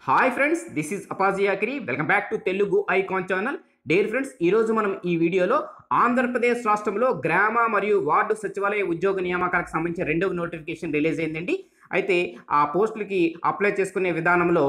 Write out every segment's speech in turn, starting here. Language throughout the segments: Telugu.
హాయ్ ఫ్రెండ్స్, దిస్ ఈజ్ అపాజియాకిరి. Welcome back to Telugu icon channel. Dear friends, ఈరోజు మనం ఈ వీడియోలో ఆంధ్రప్రదేశ్ రాష్ట్రంలో గ్రామ మరియు వార్డు సచివాలయ ఉద్యోగ నియామకాలకు సంబంధించిన రెండవ నోటిఫికేషన్ రిలీజ్ అయిందండి. అయితే ఆ పోస్టులకి అప్లై చేసుకునే విధానంలో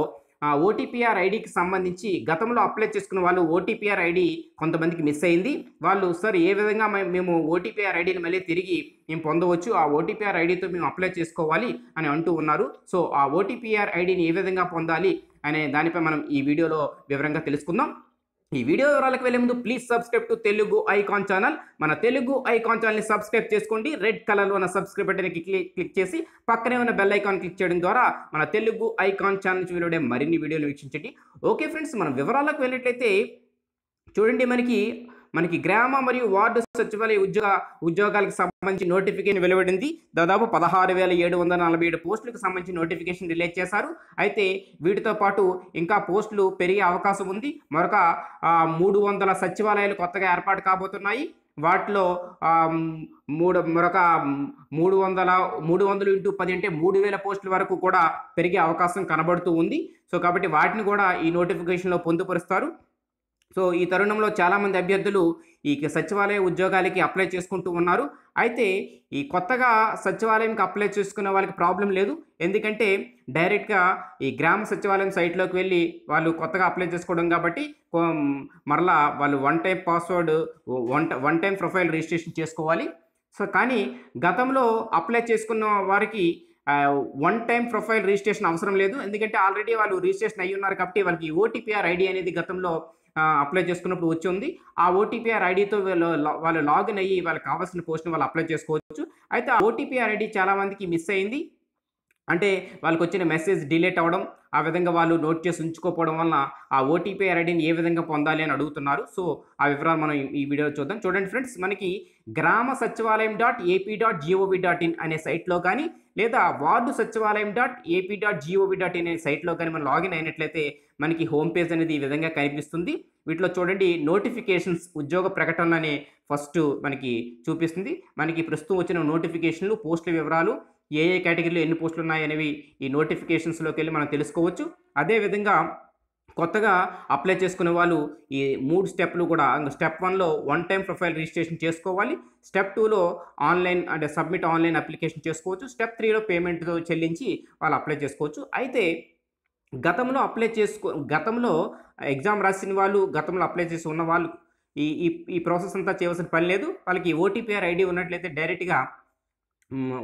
ఓటీపీఆర్ ఐడికి సంబంధించి గతంలో అప్లై చేసుకున్న వాళ్ళు ఓటీపీఆర్ ఐడి కొంతమందికి మిస్ అయింది. వాళ్ళు సార్ ఏ విధంగా మేము ఓటీపీఆర్ ఐడిని మళ్ళీ తిరిగి మేము పొందవచ్చు, ఆ ఓటీపీఆర్ ఐడితో మేము అప్లై చేసుకోవాలి అని అంటూ ఉన్నారు. సో ఆ ఓటీపీఆర్ ఐడిని ఏ విధంగా పొందాలి అనే దానిపై మనం ఈ వీడియోలో వివరంగా తెలుసుకుందాం. ఈ వీడియో వివరాలకు వెళ్ళే ముందు please subscribe to Telugu icon channel. మన తెలుగు ఐకాన్ ఛానల్ని సబ్స్క్రైబ్ చేసుకోండి. రెడ్ కలర్లో ఉన్న సబ్స్క్రైబ్ బటన్కి క్లిక్ చేసి పక్కనే ఉన్న బెల్ ఐకాన్ క్లిక్ చేయడం ద్వారా మన తెలుగు ఐకాన్ ఛానల్ నుంచి వెలువడే మరిన్ని వీడియోలు వీక్షించండి. ఓకే ఫ్రెండ్స్, మనం వివరాలకు వెళ్ళినట్లయితే చూడండి, మనకి గ్రామ మరియు వార్డు సచివాలయ ఉద్యోగాలకు సంబంధించి నోటిఫికేషన్ వెలువడింది. దాదాపు 16,747 పోస్టులకు సంబంధించి నోటిఫికేషన్ రిలీజ్ చేశారు. అయితే వీటితో పాటు ఇంకా పోస్టులు పెరిగే అవకాశం ఉంది. మరొక 300 సచివాలయాలు కొత్తగా ఏర్పాటు కాబోతున్నాయి. వాటిలో మరొక 300 ఇంటూ 10 అంటే 3,000 పోస్టుల వరకు కూడా పెరిగే అవకాశం కనబడుతూ ఉంది. సో కాబట్టి వాటిని కూడా ఈ నోటిఫికేషన్లో పొందుపరుస్తారు. సో ఈ తరుణంలో చాలామంది అభ్యర్థులు ఈ సచివాలయ ఉద్యోగాలకి అప్లై చేసుకుంటూ ఉన్నారు. అయితే ఈ కొత్తగా సచివాలయంకి అప్లై చేసుకునే వాళ్ళకి ప్రాబ్లం లేదు. ఎందుకంటే డైరెక్ట్గా ఈ గ్రామ సచివాలయం సైట్లోకి వెళ్ళి వాళ్ళు కొత్తగా అప్లై చేసుకోవడం కాబట్టి మరలా వాళ్ళు వన్ టైం ప్రొఫైల్ రిజిస్ట్రేషన్ చేసుకోవాలి. సో కానీ గతంలో అప్లై చేసుకున్న వారికి వన్ టైం ప్రొఫైల్ రిజిస్ట్రేషన్ అవసరం లేదు. ఎందుకంటే ఆల్రెడీ వాళ్ళు రిజిస్ట్రేషన్ అయ్యి ఉన్నారు కాబట్టి వాళ్ళకి ఓటీపీఆర్ ఐడి అనేది గతంలో అప్లై చేసుకున్నప్పుడు వచ్చి ఉంది. ఆ ఓటీపీఆర్ ఐడితో వాళ్ళు లాగిన్ అయ్యి వాళ్ళకి కావాల్సిన పోస్ట్ని వాళ్ళు అప్లై చేసుకోవచ్చు. అయితే ఆ ఓటీపీఆర్ ఐడి చాలామందికి మిస్ అయింది. అంటే వాళ్ళకి వచ్చిన మెసేజ్ డిలీట్ అవ్వడం, ఆ విధంగా వాళ్ళు నోట్ చేసి ఉంచుకోకపోవడం వలన ఆ ఓటీపీఆర్ ఐడిని ఏ విధంగా పొందాలి అని అడుగుతున్నారు. సో ఆ వివరాలు మనం ఈ వీడియోలో చూద్దాం. చూడండి ఫ్రెండ్స్, మనకి గ్రామ సచివాలయం .ap.gov.in అనే సైట్లో కానీ లేదా వార్డు సచివాలయం .ap.gov.in అనే సైట్లో కానీ మనం లాగిన్ అయినట్లయితే మనకి హోమ్ పేజ్ అనేది ఈ విధంగా కనిపిస్తుంది. వీటిలో చూడండి, నోటిఫికేషన్స్ ఉద్యోగ ప్రకటనలు అనే ఫస్ట్ మనకి చూపిస్తుంది. మనకి ప్రస్తుతం వచ్చిన నోటిఫికేషన్లు, పోస్టుల వివరాలు, ఏ కేటగిరీలో ఎన్ని పోస్టులు ఉన్నాయనేవి ఈ నోటిఫికేషన్స్లోకి వెళ్ళి మనం తెలుసుకోవచ్చు. అదేవిధంగా కొత్తగా అప్లై చేసుకునే వాళ్ళు ఈ 3 స్టెప్లు కూడా, స్టెప్ 1లో వన్ టైం ప్రొఫైల్ రిజిస్ట్రేషన్ చేసుకోవాలి. స్టెప్ 2లో ఆన్లైన్ అంటే సబ్మిట్ ఆన్లైన్ అప్లికేషన్ చేసుకోవచ్చు. స్టెప్ 3లో పేమెంట్తో చెల్లించి వాళ్ళు అప్లై చేసుకోవచ్చు. అయితే గతంలో ఎగ్జామ్ రాసిన వాళ్ళు, గతంలో అప్లై చేసి ఉన్న వాళ్ళు ఈ ప్రాసెస్ అంతా చేయవలసిన పని లేదు. వాళ్ళకి ఓటీపీఆర్ ఐడి ఉన్నట్లయితే డైరెక్ట్గా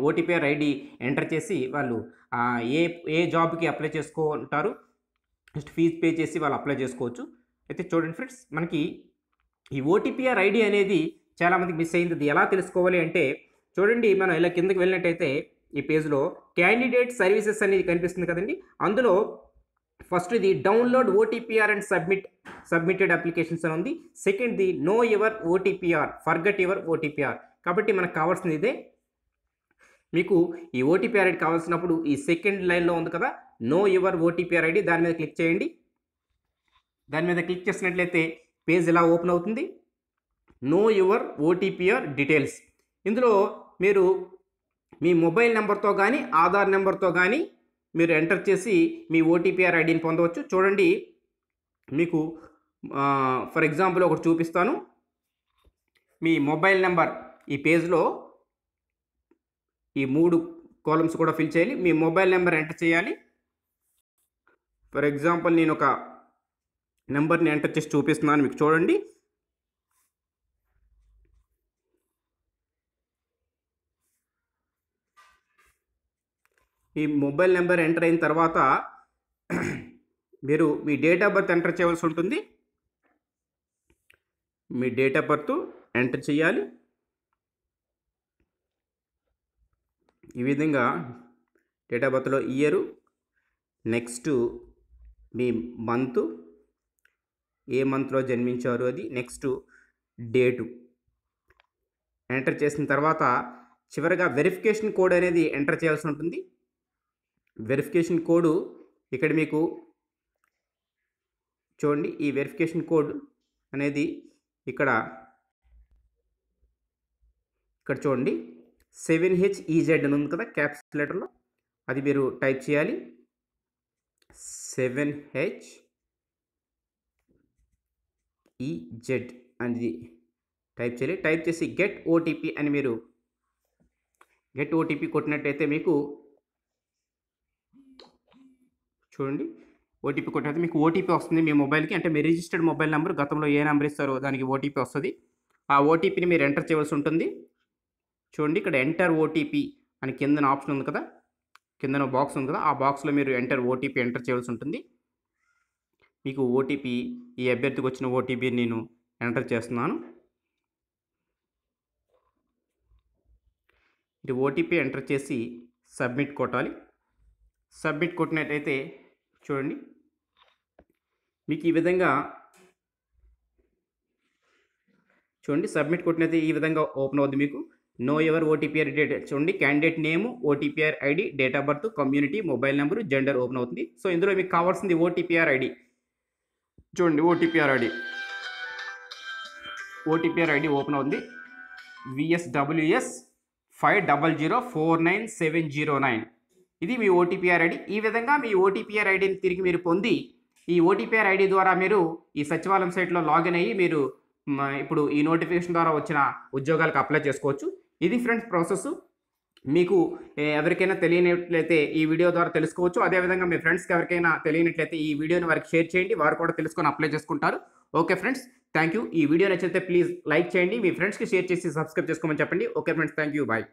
ఓటీపీఆర్ ఐడి ఎంటర్ చేసి వాళ్ళు ఏ జాబ్కి అప్లై చేసుకుంటారు, జస్ట్ ఫీజు పే చేసి వాళ్ళు అప్లై చేసుకోవచ్చు. అయితే చూడండి ఫ్రెండ్స్, మనకి ఈ ఓటీపీఆర్ ఐడి అనేది చాలామందికి మిస్ అయింది. అది ఎలా తెలుసుకోవాలి అంటే చూడండి, మనం ఇలా కిందకి వెళ్ళినట్టయితే ఈ పేజ్లో క్యాండిడేట్ సర్వీసెస్ అనేది కనిపిస్తుంది కదండి. అందులో ఫస్ట్ ఇది download OTPR and submitted applications అని ఉంది. సెకండ్ది know your OTPR, forget your OTPR. కాబట్టి మనకు కావాల్సింది ఇదే. మీకు ఈ ఓటీపీఆర్ ఐడి కావాల్సినప్పుడు ఈ సెకండ్ లైన్లో ఉంది కదా, నో యువర్ ఓటీపీఆర్ ఐడి, దాని మీద క్లిక్ చేయండి. దాని మీద క్లిక్ చేసినట్లయితే పేజ్ ఇలా ఓపెన్ అవుతుంది. Know your OTPR details. ఇందులో మీరు మీ మొబైల్ నెంబర్తో కానీ ఆధార్ నెంబర్తో కానీ మీరు ఎంటర్ చేసి మీ ఓటీపీఆర్ ఐడిని పొందవచ్చు. చూడండి, మీకు ఫర్ ఎగ్జాంపుల్ ఒకటి చూపిస్తాను. మీ మొబైల్ నెంబర్ ఈ పేజ్లో ఈ 3 కాలమ్స్ కూడా ఫిల్ చేయాలి. మీ మొబైల్ నెంబర్ ఎంటర్ చేయాలి. ఫర్ ఎగ్జాంపుల్ నేను ఒక నెంబర్ని ఎంటర్ చేసి చూపిస్తున్నాను మీకు. చూడండి, ఈ మొబైల్ నెంబర్ ఎంటర్ అయిన తర్వాత మీరు మీ డేట్ ఆఫ్ బర్త్ ఎంటర్ చేయవలసి ఉంటుంది. మీ డేట్ ఆఫ్ బర్త్ ఎంటర్ చేయాలి. ఈ విధంగా డేట్ ఆఫ్ బర్త్లో ఇయరు, నెక్స్ట్ మీ మంత్, ఏ మంత్లో జన్మించారు అది, నెక్స్ట్ డేటు ఎంటర్ చేసిన తర్వాత చివరిగా వెరిఫికేషన్ కోడ్ అనేది ఎంటర్ చేయాల్సి ఉంటుంది. వెరిఫికేషన్ కోడ్ ఇక్కడ మీకు చూడండి, ఈ వెరిఫికేషన్ కోడ్ అనేది ఇక్కడ చూడండి 7HEZ అని ఉంది కదా క్యాప్స్ లెటర్లో, అది మీరు టైప్ చేయాలి. 7HEZ అనేది టైప్ చేయాలి. టైప్ చేసి గెట్ ఓటీపీ అని మీరు గెట్ ఓటీపీ కొట్టినట్టయితే మీకు చూడండి, ఓటీపీ కొట్టినట్టు మీకు ఓటీపీ వస్తుంది మీ మొబైల్కి. అంటే మీ రిజిస్టర్డ్ మొబైల్ నెంబర్, గతంలో ఏ నెంబర్ ఇస్తారో దానికి ఓటీపీ వస్తుంది. ఆ ఓటీపీని మీరు ఎంటర్ చేయవలసి ఉంటుంది. చూడండి, ఇక్కడ ఎంటర్ ఓటీపీ అని కిందన ఆప్షన్ ఉంది కదా, కిందన బాక్స్ ఉంది కదా, ఆ బాక్స్లో మీరు ఓటీపీ ఎంటర్ చేయవలసి ఉంటుంది. మీకు ఓటీపీ, ఈ అభ్యర్థికి వచ్చిన ఓటీపీ నేను ఎంటర్ చేస్తున్నాను. ఇది ఓటీపీ ఎంటర్ చేసి సబ్మిట్ కొట్టాలి. సబ్మిట్ కొట్టినట్టయితే చూడండి, మీకు ఈ విధంగా చూడండి, సబ్మిట్ కొట్టినైతే ఈ విధంగా ఓపెన్ అవుతుంది. మీకు నో యువర్ ఓటీపీఆర్ డేటా చూడండి, candidate name, OTPR ID, date of birth, community, mobile number, gender open అవుతుంది. సో ఇందులో మీకు కావాల్సింది ఓటీపీఆర్ ఐడి. చూడండి, ఓటీపీఆర్ ఐడి ఓపెన్ అవుతుంది. VSWS 500499709 ఇది మీ ఓటీపీఆర్ ఐడి. ఈ విధంగా మీ ఓటీపీఆర్ ఐడిని తిరిగి మీరు పొంది, ఈ ఓటీపీఆర్ ఐడి ద్వారా మీరు ఈ సచివాలయం సైట్లో లాగిన్ అయ్యి మీరు ఇప్పుడు ఈ నోటిఫికేషన్ ద్వారా వచ్చిన ఉద్యోగాలకు అప్లై చేసుకోవచ్చు. ఇది ఫ్రెండ్స్ ప్రాసెస్. మీకు ఎవరికైనా తెలియనట్లయితే ఈ వీడియో ద్వారా తెలుసుకోవచ్చు. అదేవిధంగా మీ ఫ్రెండ్స్కి ఎవరికైనా తెలియనట్లయితే ఈ వీడియోని వారికి షేర్ చేయండి, వారు కూడా తెలుసుకొని అప్లై చేసుకుంటారు. Okay friends, thank you. ఈ వీడియో నచ్చితే ప్లీజ్ లైక్ చేయండి, మీ ఫ్రెండ్స్కి షేర్ చేసి సబ్స్క్రైబ్ చేసుకోమని చెప్పండి. Okay friends, thank you, bye.